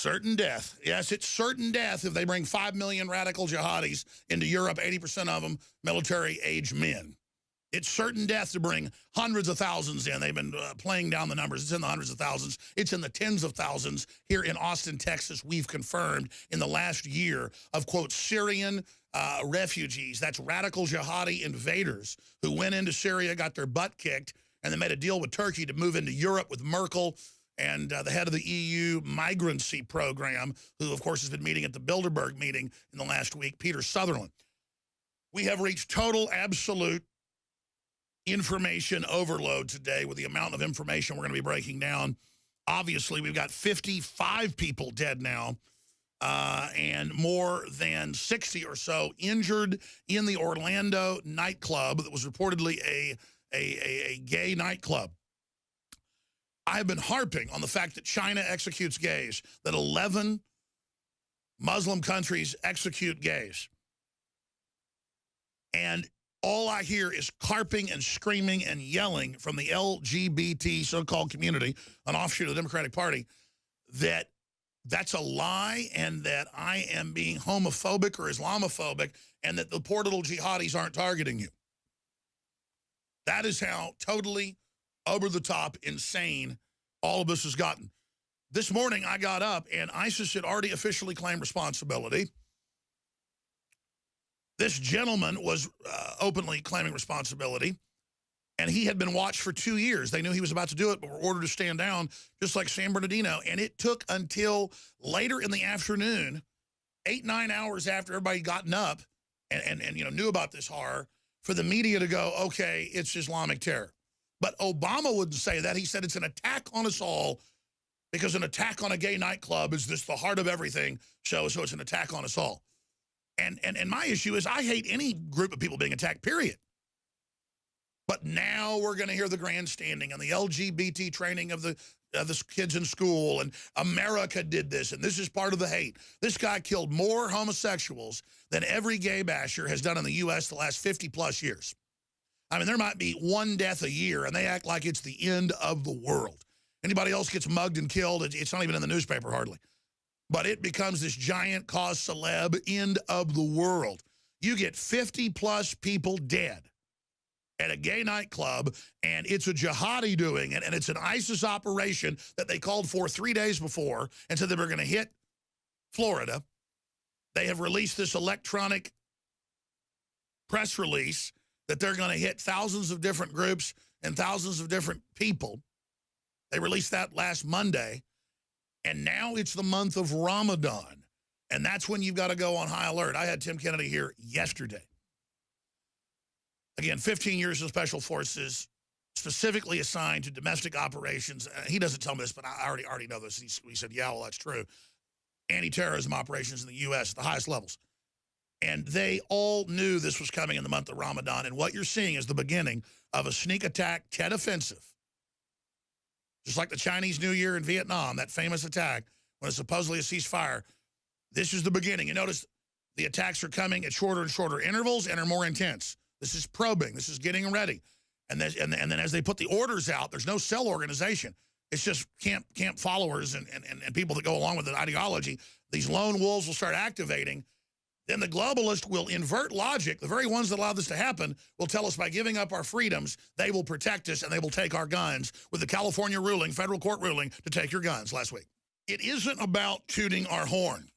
Certain death. Yes, it's certain death if they bring 5 million radical jihadis into Europe, 80% of them military-age men. It's certain death to bring hundreds of thousands in. They've been playing down the numbers. It's in the hundreds of thousands. It's in the tens of thousands here in Austin, Texas. We've confirmed in the last year of, quote, Syrian refugees. That's radical jihadi invaders who went into Syria, got their butt kicked, and they made a deal with Turkey to move into Europe with Merkel and the head of the EU migrancy program, who, of course, has been meeting at the Bilderberg meeting in the last week, Peter Sutherland. We have reached total, absolute information overload today with the amount of information we're going to be breaking down. Obviously, we've got 55 people dead now and more than 60 or so injured in the Orlando nightclub that was reportedly a gay nightclub. I have been harping on the fact that China executes gays, that 11 Muslim countries execute gays. And all I hear is carping and screaming and yelling from the LGBT so-called community, an offshoot of the Democratic Party, that that's a lie and that I am being homophobic or Islamophobic and that the poor little jihadis aren't targeting you. That is how totally over-the-top insane all of this has gotten. This morning I got up and ISIS had already officially claimed responsibility. This gentleman was openly claiming responsibility, and he had been watched for 2 years. They knew he was about to do it, but were ordered to stand down, just like San Bernardino. And it took until later in the afternoon, 8-9 hours after everybody gotten up and you know, knew about this horror, for the media to go, okay, it's Islamic terror. But Obama wouldn't say that. He said it's an attack on us all because an attack on a gay nightclub is this the heart of everything, so it's an attack on us all. And my issue is I hate any group of people being attacked, period. But now we're going to hear the grandstanding and the LGBT training of the kids in school, and America did this, and this is part of the hate. This guy killed more homosexuals than every gay basher has done in the U.S. the last 50-plus years. I mean, there might be one death a year, and they act like it's the end of the world. Anybody else gets mugged and killed, it's not even in the newspaper hardly. But it becomes this giant cause celeb, end of the world. You get 50-plus people dead at a gay nightclub, and it's a jihadi doing it, and it's an ISIS operation that they called for 3 days before and said they were going to hit Florida. They have released this electronic press release that they're going to hit thousands of different groups and thousands of different people. They released that last Monday. And now it's the month of Ramadan. And that's when you've got to go on high alert. I had Tim Kennedy here yesterday. Again, 15 years in Special Forces, specifically assigned to domestic operations. He doesn't tell me this, but I already know this. He said, yeah, well, that's true. Anti-terrorism operations in the U.S. at the highest levels. And they all knew this was coming in the month of Ramadan. And what you're seeing is the beginning of a sneak attack Tet offensive. Just like the Chinese New Year in Vietnam, that famous attack, when it's supposedly a ceasefire, this is the beginning. You notice the attacks are coming at shorter and shorter intervals and are more intense. This is probing. This is getting ready. And then as they put the orders out, there's no cell organization. It's just camp followers and people that go along with the ideology. These lone wolves will start activating. Then the globalists will invert logic. The very ones that allow this to happen will tell us by giving up our freedoms, they will protect us and they will take our guns, with the California ruling, federal court ruling, to take your guns last week. It isn't about tooting our horn.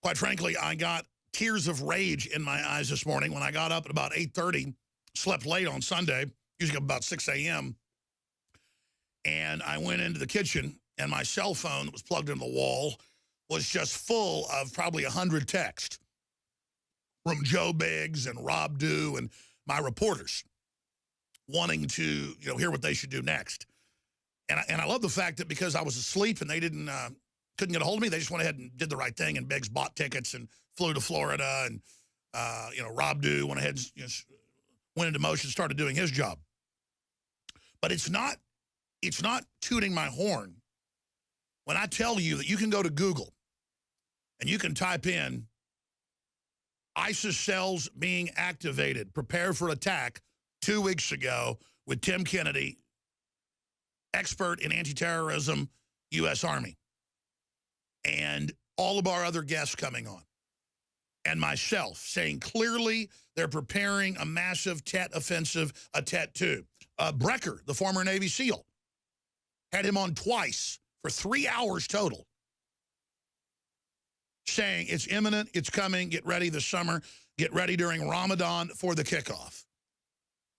Quite frankly, I got tears of rage in my eyes this morning when I got up at about 8:30, slept late on Sunday, usually up about 6 a.m., and I went into the kitchen, and my cell phone that was plugged into the wall was just full of probably 100 texts from Joe Biggs and Rob Dew and my reporters wanting to, hear what they should do next. And I love the fact that because I was asleep and they couldn't get a hold of me, they just went ahead and did the right thing, and Biggs bought tickets and flew to Florida, and Rob Dew went ahead and went into motion, started doing his job. But it's not tooting my horn when I tell you that you can go to Google and you can type in ISIS cells being activated, prepare for attack 2 weeks ago with Tim Kennedy, expert in anti-terrorism, U.S. Army. and all of our other guests coming on, and myself saying clearly they're preparing a massive Tet offensive, a Tet 2. Brecker, the former Navy SEAL, had him on twice for 3 hours total, saying it's imminent, it's coming, get ready this summer, get ready during Ramadan for the kickoff.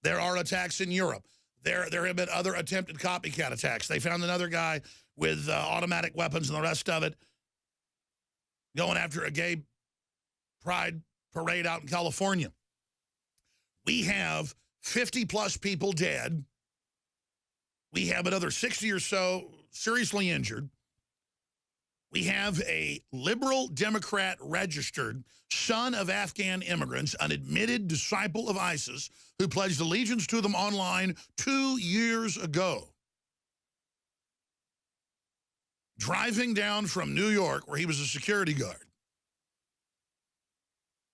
There are attacks in Europe. There have been other attempted copycat attacks. They found another guy with automatic weapons and the rest of it going after a gay pride parade out in California. We have 50-plus people dead. We have another 60 or so seriously injured. We have a liberal Democrat registered son of Afghan immigrants, an admitted disciple of ISIS, who pledged allegiance to them online 2 years ago, driving down from New York, where he was a security guard,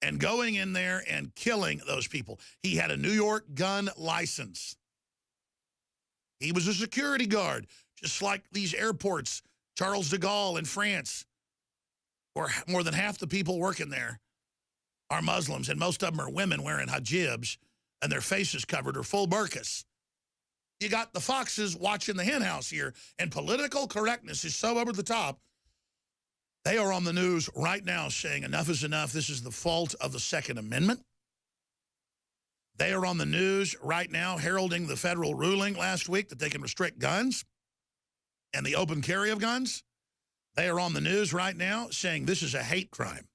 and going in there and killing those people. He had a New York gun license. He was a security guard, just like these airports, Charles de Gaulle in France, where more than half the people working there are Muslims, and most of them are women wearing hijabs and their faces covered or full burqas. You got the foxes watching the hen house here, and political correctness is so over the top. They are on the news right now saying enough is enough. This is the fault of the Second Amendment. They are on the news right now heralding the federal ruling last week that they can restrict guns and the open carry of guns. They are on the news right now saying this is a hate crime.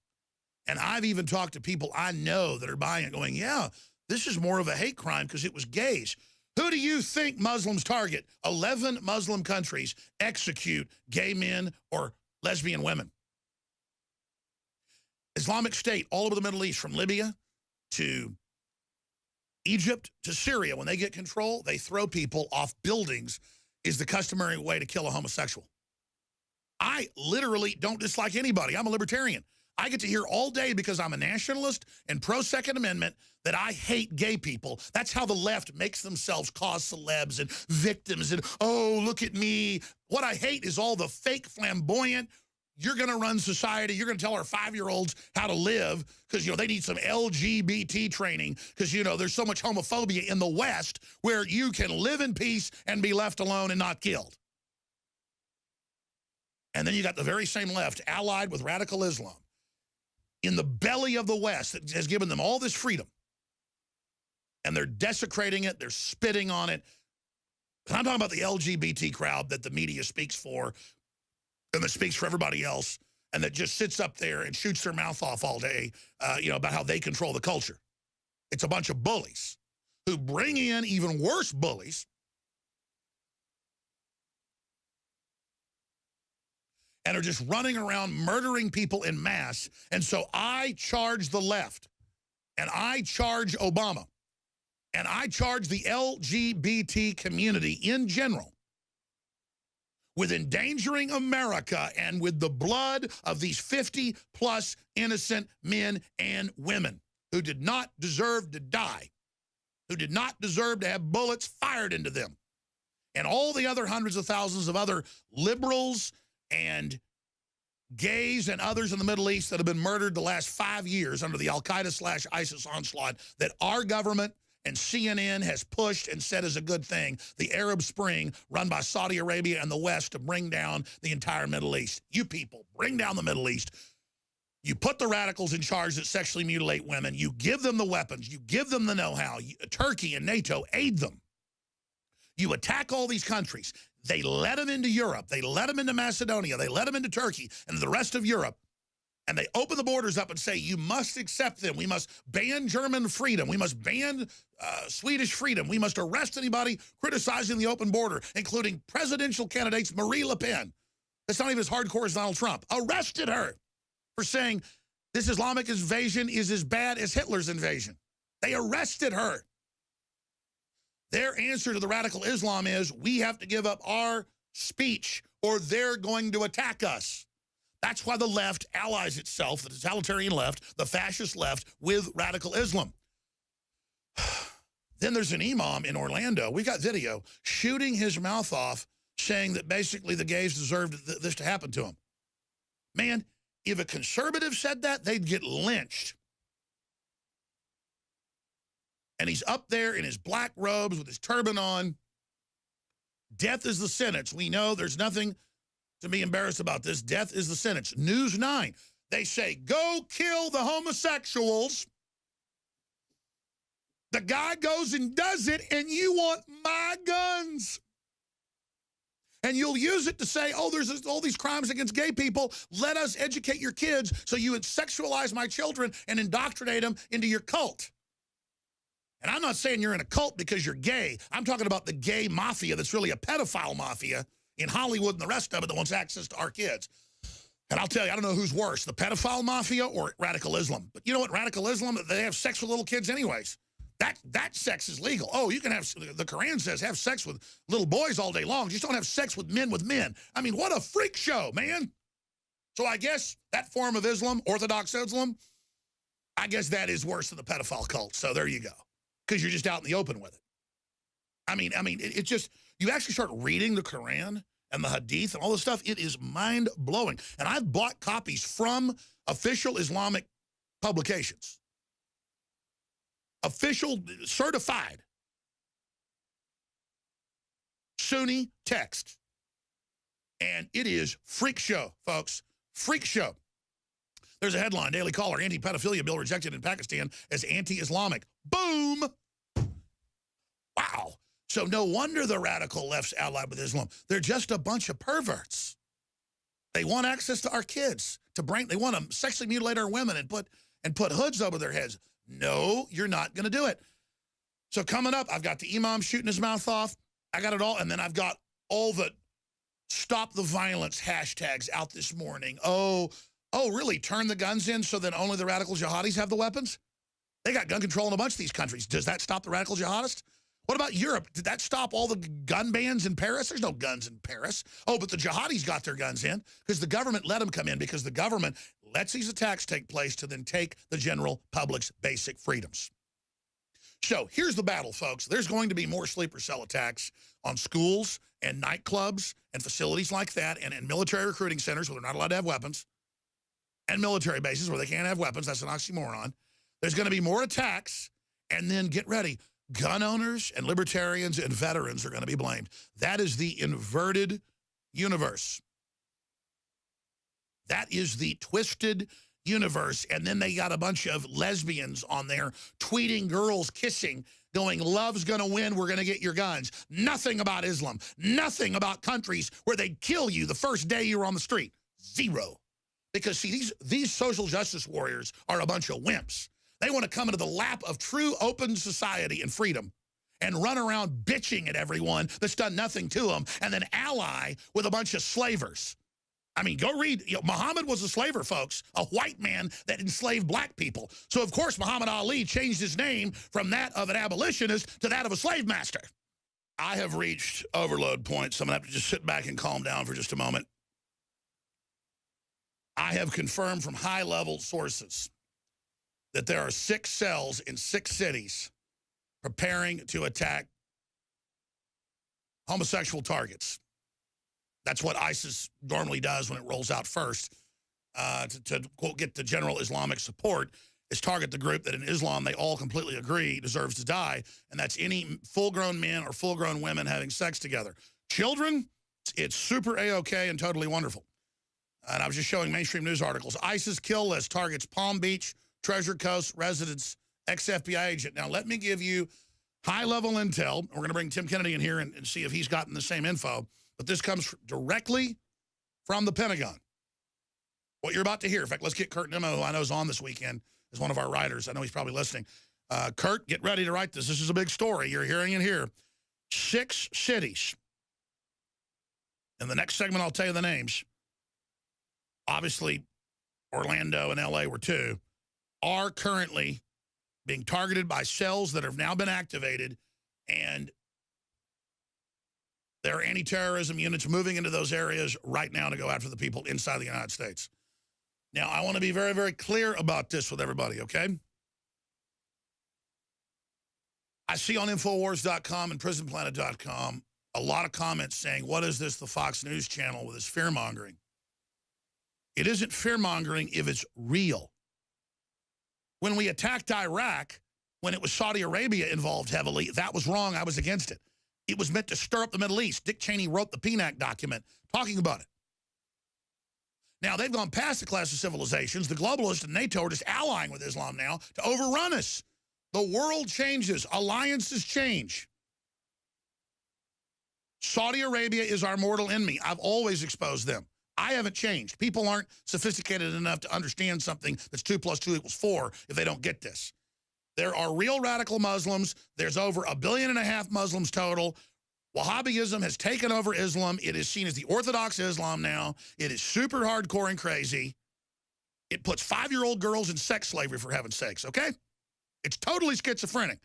And I've even talked to people I know that are buying it going, yeah, this is more of a hate crime because it was gays. Who do you think Muslims target? 11 Muslim countries execute gay men or lesbian women. Islamic State all over the Middle East, from Libya to Egypt to Syria, when they get control, they throw people off buildings is the customary way to kill a homosexual. I literally don't dislike anybody. I'm a libertarian. I get to hear all day because I'm a nationalist and pro-Second Amendment that I hate gay people. That's how the left makes themselves cause celebs and victims and, oh, look at me. What I hate is all the fake flamboyant, you're going to run society, you're going to tell our 5-year-olds how to live because, they need some LGBT training because, there's so much homophobia in the West where you can live in peace and be left alone and not killed. And then you got the very same left allied with radical Islam in the belly of the West that has given them all this freedom. And they're desecrating it. They're spitting on it. And I'm talking about the LGBT crowd that the media speaks for and that speaks for everybody else and that just sits up there and shoots their mouth off all day, about how they control the culture. It's a bunch of bullies who bring in even worse bullies and are just running around murdering people in mass. And so I charge the left, and I charge Obama, and I charge the LGBT community in general with endangering America and with the blood of these 50-plus innocent men and women who did not deserve to die, who did not deserve to have bullets fired into them, and all the other hundreds of thousands of other liberals and gays and others in the Middle East that have been murdered the last 5 years under the Al-Qaeda/ISIS onslaught that our government and CNN has pushed and said is a good thing, the Arab Spring run by Saudi Arabia and the West to bring down the entire Middle East. You people, bring down the Middle East. You put the radicals in charge that sexually mutilate women. You give them the weapons. You give them the know-how. Turkey and NATO aid them. You attack all these countries. They let them into Europe. They let them into Macedonia. They let them into Turkey and the rest of Europe. And they open the borders up and say, you must accept them. We must ban German freedom. We must ban Swedish freedom. We must arrest anybody criticizing the open border, including presidential candidates Marie Le Pen. That's not even as hardcore as Donald Trump. Arrested her for saying this Islamic invasion is as bad as Hitler's invasion. They arrested her. Their answer to the radical Islam is, we have to give up our speech or they're going to attack us. That's why the left allies itself, the totalitarian left, the fascist left, with radical Islam. Then there's an imam in Orlando, we got video, shooting his mouth off, saying that basically the gays deserved this to happen to him. Man, if a conservative said that, they'd get lynched. And he's up there in his black robes with his turban on. Death is the sentence. We know there's nothing to be embarrassed about this. Death is the sentence. News 9. They say, go kill the homosexuals. The guy goes and does it, and you want my guns. And you'll use it to say, oh, there's all these crimes against gay people. Let us educate your kids so you would sexualize my children and indoctrinate them into your cult. And I'm not saying you're in a cult because you're gay. I'm talking about the gay mafia that's really a pedophile mafia in Hollywood and the rest of it that wants access to our kids. And I'll tell you, I don't know who's worse, the pedophile mafia or radical Islam. But you know what, radical Islam, they have sex with little kids anyways. That sex is legal. Oh, you can have, the Quran says, have sex with little boys all day long. Just don't have sex with men. I mean, what a freak show, man. So I guess that form of Islam, Orthodox Islam, I guess that is worse than the pedophile cult. So there you go. Because you're just out in the open with it. I mean, it's just, you actually start reading the Quran and the Hadith and all this stuff, it is mind-blowing. And I've bought copies from official Islamic publications. Official, certified Sunni text. And it is freak show, folks. Freak show. There's a headline, Daily Caller, anti-pedophilia bill rejected in Pakistan as anti-Islamic. Boom! Wow. So no wonder the radical left's allied with Islam. They're just a bunch of perverts. They want access to our kids. They want to sexually mutilate our women and put hoods over their heads. No, you're not going to do it. So coming up, I've got the imam shooting his mouth off. I got it all. And then I've got all the stop the violence hashtags out this morning. Oh, really? Turn the guns in so that only the radical jihadis have the weapons? They got gun control in a bunch of these countries. Does that stop the radical jihadists? What about Europe? Did that stop all the gun bans in Paris? There's no guns in Paris. Oh, but the jihadis got their guns in because the government let them come in because the government lets these attacks take place to then take the general public's basic freedoms. So here's the battle, folks. There's going to be more sleeper cell attacks on schools and nightclubs and facilities like that and in military recruiting centers where they're not allowed to have weapons and military bases where they can't have weapons. That's an oxymoron. There's going to be more attacks, and then get ready. Gun owners and libertarians and veterans are going to be blamed. That is the inverted universe. That is the twisted universe. And then they got a bunch of lesbians on there tweeting girls kissing, going, love's going to win, we're going to get your guns. Nothing about Islam. Nothing about countries where they'd kill you the first day you were on the street. Zero. Because, see, these social justice warriors are a bunch of wimps. They want to come into the lap of true open society and freedom and run around bitching at everyone that's done nothing to them and then ally with a bunch of slavers. I mean, go read. Muhammad was a slaver, folks, a white man that enslaved black people. So, of course, Muhammad Ali changed his name from that of an abolitionist to that of a slave master. I have reached overload point, so I'm going to have to just sit back and calm down for just a moment. I have confirmed from high-level sources that there are 6 cells in 6 cities preparing to attack homosexual targets. That's what ISIS normally does when it rolls out first to quote, get the general Islamic support, is target the group that in Islam they all completely agree deserves to die, and that's any full-grown men or full-grown women having sex together. Children, it's super A-OK and totally wonderful. And I was just showing mainstream news articles. ISIS kill list targets Palm Beach, Treasure Coast residents, ex-FBI agent. Now, let me give you high-level intel. We're going to bring Tim Kennedy in here and see if he's gotten the same info. But this comes directly from the Pentagon. What you're about to hear. In fact, let's get Kurt Nimmo, who I know is on this weekend, as one of our writers. I know he's probably listening. Kurt, get ready to write this. This is a big story. You're hearing it here. 6 cities. In the next segment, I'll tell you the names. Obviously, Orlando and L.A. were 2. Are currently being targeted by cells that have now been activated, and there are anti-terrorism units moving into those areas right now to go after the people inside the United States. Now, I want to be very, very clear about this with everybody, okay? I see on Infowars.com and PrisonPlanet.com a lot of comments saying, what is this, the Fox News channel with this fear-mongering? It isn't fear-mongering if it's real. When we attacked Iraq, when it was Saudi Arabia involved heavily, that was wrong. I was against it. It was meant to stir up the Middle East. Dick Cheney wrote the PNAC document talking about it. Now, they've gone past the class of civilizations. The globalists and NATO are just allying with Islam now to overrun us. The world changes. Alliances change. Saudi Arabia is our mortal enemy. I've always exposed them. I haven't changed. People aren't sophisticated enough to understand something that's 2 + 2 = 4 if they don't get this. There are real radical Muslims. There's over 1.5 billion Muslims total. Wahhabism has taken over Islam. It is seen as the Orthodox Islam now. It is super hardcore and crazy. It puts 5-year-old girls in sex slavery, for heaven's sakes, okay? It's totally schizophrenic.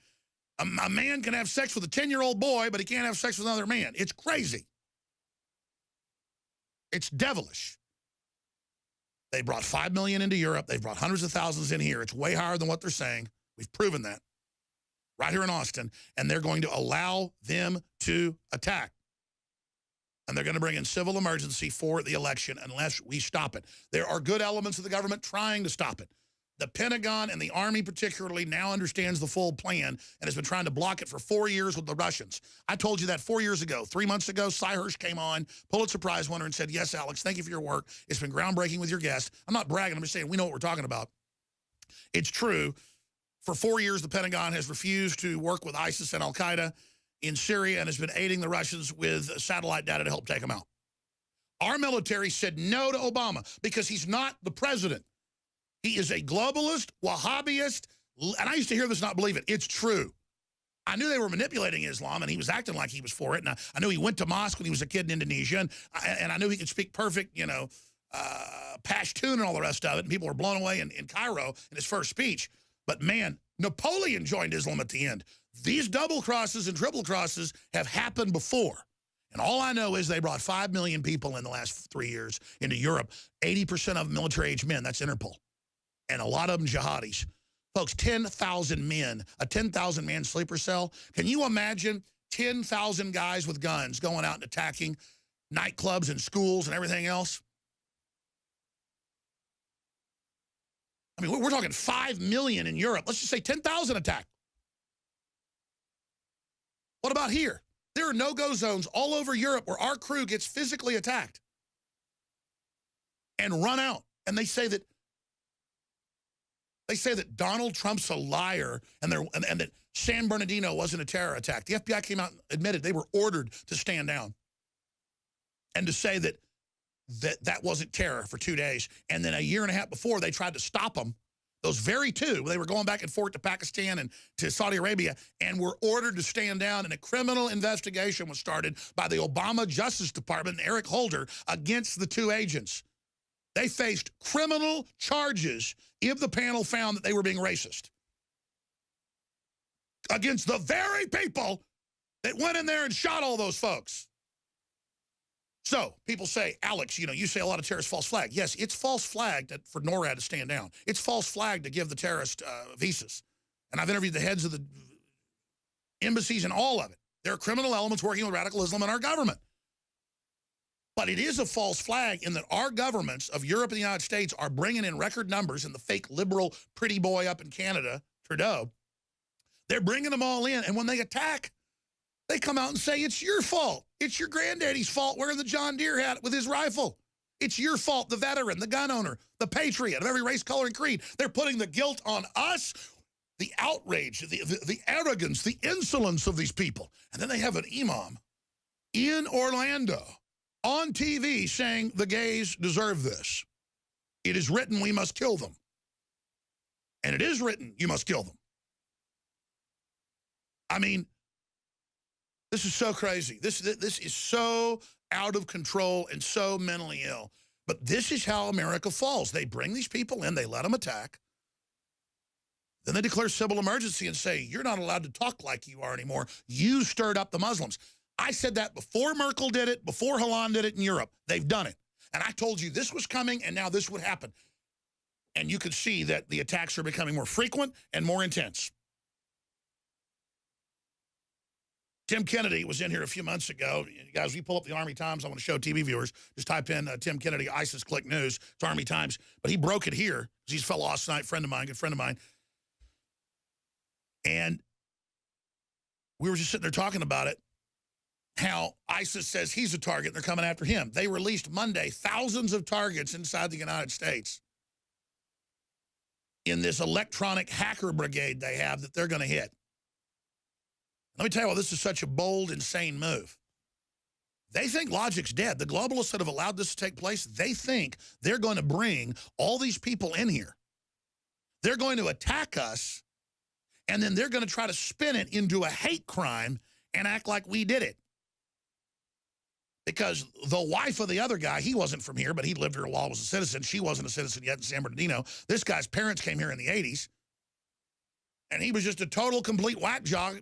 A man can have sex with a 10-year-old boy, but he can't have sex with another man. It's crazy. It's devilish. They brought 5 million into Europe. They've brought hundreds of thousands in here. It's way higher than what they're saying. We've proven that right here in Austin. And they're going to allow them to attack. And they're going to bring in civil emergency for the election unless we stop it. There are good elements of the government trying to stop it. The Pentagon and the Army particularly now understands the full plan and has been trying to block it for 4 years with the Russians. I told you that 4 years ago. 3 months ago, Cy Hirsch came on, Pulitzer Prize winner, and said, yes, Alex, thank you for your work. It's been groundbreaking with your guest. I'm not bragging. I'm just saying we know what we're talking about. It's true. For 4 years, the Pentagon has refused to work with ISIS and al-Qaeda in Syria and has been aiding the Russians with satellite data to help take them out. Our military said no to Obama because he's not the president. He is a globalist, Wahhabist, and I used to hear this, not believe it. It's true. I knew they were manipulating Islam, and he was acting like he was for it. And I knew he went to mosque when he was a kid in Indonesia, and I knew he could speak perfect, Pashtun and all the rest of it. And people were blown away in Cairo in his first speech. But man, Napoleon joined Islam at the end. These double crosses and triple crosses have happened before. And all I know is they brought 5 million people in the last 3 years into Europe. 80% of them military-age men. That's Interpol. And a lot of them jihadis. Folks, 10,000 men, a 10,000-man sleeper cell. Can you imagine 10,000 guys with guns going out and attacking nightclubs and schools and everything else? I mean, we're talking 5 million in Europe. Let's just say 10,000 attack. What about here? There are no-go zones all over Europe where our crew gets physically attacked and run out. And they say that Donald Trump's a liar and that San Bernardino wasn't a terror attack. The FBI came out and admitted they were ordered to stand down and to say that wasn't terror for 2 days. And then a year and a half before, they tried to stop them. Those very two, they were going back and forth to Pakistan and to Saudi Arabia and were ordered to stand down. And a criminal investigation was started by the Obama Justice Department and Eric Holder against the two agents. They faced criminal charges if the panel found that they were being racist against the very people that went in there and shot all those folks. So people say, Alex, you say a lot of terrorists false flag. Yes, it's false flag for NORAD to stand down. It's false flag to give the terrorist visas. And I've interviewed the heads of the embassies and all of it. There are criminal elements working with radical Islam in our government. But it is a false flag in that our governments of Europe and the United States are bringing in record numbers, and the fake liberal pretty boy up in Canada, Trudeau, they're bringing them all in. And when they attack, they come out and say, it's your fault. It's your granddaddy's fault wearing the John Deere hat with his rifle. It's your fault, the veteran, the gun owner, the patriot of every race, color, and creed. They're putting the guilt on us, the outrage, the arrogance, the insolence of these people. And then they have an imam in Orlando on TV saying the gays deserve this. It is written we must kill them. And it is written you must kill them. I mean, this is so crazy. This is so out of control and so mentally ill. But this is how America falls. They bring these people in, they let them attack. Then they declare civil emergency and say, you're not allowed to talk like you are anymore. You stirred up the Muslims. I said that before Merkel did it, before Hollande did it in Europe. They've done it. And I told you this was coming, and now this would happen. And you could see that the attacks are becoming more frequent and more intense. Tim Kennedy was in here a few months ago. You guys, we pull up the Army Times. I want to show TV viewers. Just type in Tim Kennedy, ISIS Click News. It's Army Times. But he broke it here. He's a fellow last night, friend of mine, good friend of mine. And we were just sitting there talking about it, how ISIS says he's a target and they're coming after him. They released Monday thousands of targets inside the United States in this electronic hacker brigade they have that they're going to hit. Let me tell you why this is such a bold, insane move. They think logic's dead. The globalists that have allowed this to take place, they think they're going to bring all these people in here. They're going to attack us, and then they're going to try to spin it into a hate crime and act like we did it. Because the wife of the other guy, he wasn't from here, but he lived here while he was a citizen. She wasn't a citizen yet in San Bernardino. This guy's parents came here in the 80s, and he was just a total, complete whack job.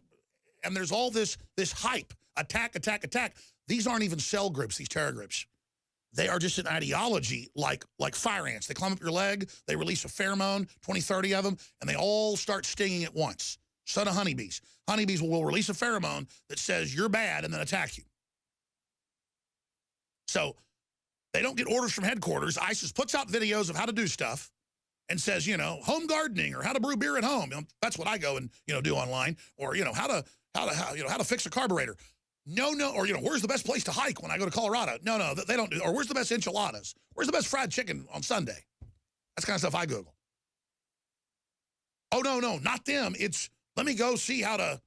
And there's all this hype, attack, attack, attack. These aren't even cell groups, these terror groups. They are just an ideology like fire ants. They climb up your leg, they release a pheromone, 20, 30 of them, and they all start stinging at once. Son of honeybees. Honeybees will release a pheromone that says you're bad and then attack you. So they don't get orders from headquarters. ISIS puts out videos of how to do stuff and says, you know, home gardening or how to brew beer at home. You know, that's what I go and, you know, do online. Or, you know, how to fix a carburetor. No, or, you know, where's the best place to hike when I go to Colorado? No, they don't do. Or where's the best enchiladas? Where's the best fried chicken on Sunday? That's the kind of stuff I Google. Oh, no, not them. It's, let me go see how to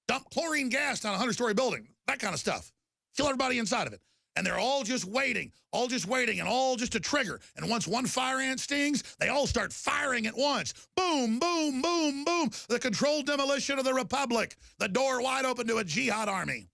dump chlorine gas down a 100-story building. That kind of stuff. Kill everybody inside of it. And they're all just waiting, and all just a trigger. And once one fire ant stings, they all start firing at once. Boom, boom, boom, boom. The controlled demolition of the Republic. The door wide open to a jihad army.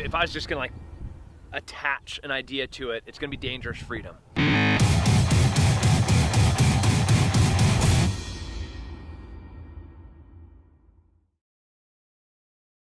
If I was just gonna like attach an idea to it, it's gonna be Dangerous Freedom.